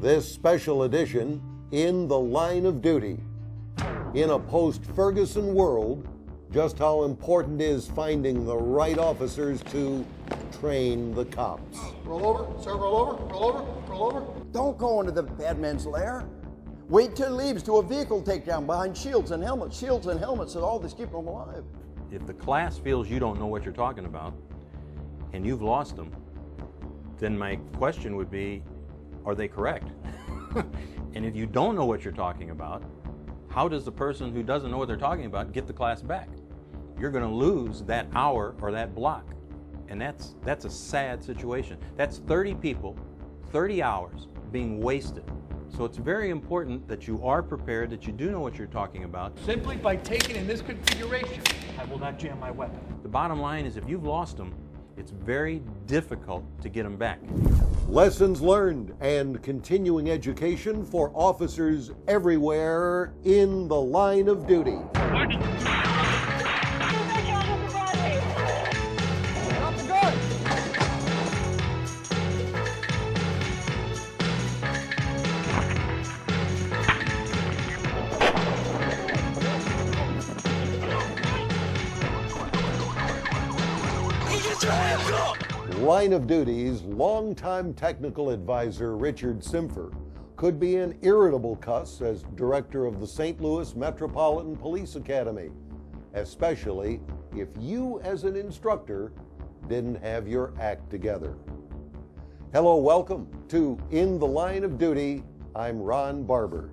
This special edition, In the Line of Duty. In a post-Ferguson world, just how important is finding the right officers to train the cops. Roll over, sir, roll over, roll over, roll over. Don't go into the bad man's lair. Wait till he leaves to a vehicle takedown behind shields and helmets. Shields and helmets are all that's keeping them alive. If the class feels you don't know what you're talking about and you've lost them, then my question would be, are they correct? And if you don't know what you're talking about, how does the person who doesn't know what they're talking about get the class back? You're going to lose that hour or that block. And that's a sad situation. That's 30 people, 30 hours being wasted. So it's very important that you are prepared, that you do know what you're talking about. Simply by taking in this configuration, I will not jam my weapon. The bottom line is if you've lost them, it's very difficult to get them back. Lessons learned and continuing education for officers everywhere in the line of duty. Line of Duty's longtime technical advisor, Richard Simpher, could be an irritable cuss as director of the St. Louis Metropolitan Police Academy, especially if you as an instructor didn't have your act together. Hello, welcome to In the Line of Duty. I'm Ron Barber.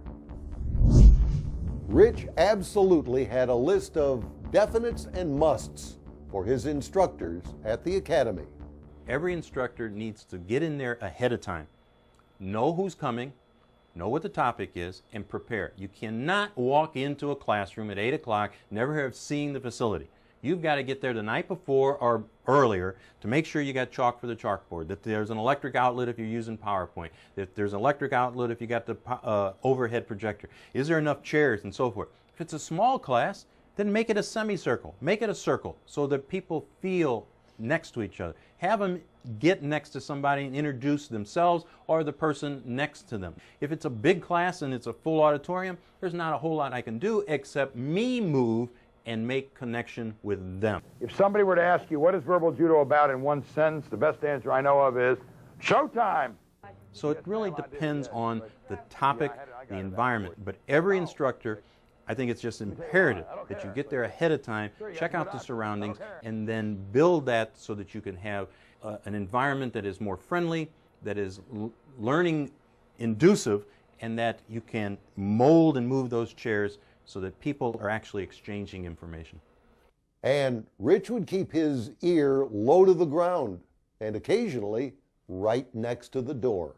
Rich absolutely had a list of definites and musts for his instructors at the academy. Every instructor needs to get in there ahead of time, know who's coming, know what the topic is, and prepare. You cannot walk into a classroom at 8 o'clock, never have seen the facility. You've got to get there the night before or earlier to make sure you got chalk for the chalkboard, that there's an electric outlet if you're using PowerPoint, that there's an electric outlet if you got the overhead projector. Is there enough chairs and so forth? If it's a small class, then make it a semicircle, make it a circle so that people feel next to each other. Have them get next to somebody and introduce themselves or the person next to them. If it's a big class and it's a full auditorium, there's not a whole lot I can do except me move and make connection with them. If somebody were to ask you, what is verbal judo about in one sentence, the best answer I know of is, showtime! So it really depends on the topic, the environment, but every instructor, I think it's just imperative that you get there ahead of time, check out the surroundings, and then build that so that you can have an environment that is more friendly, that is learning inducive, and that you can mold and move those chairs so that people are actually exchanging information. And Rich would keep his ear low to the ground and occasionally right next to the door.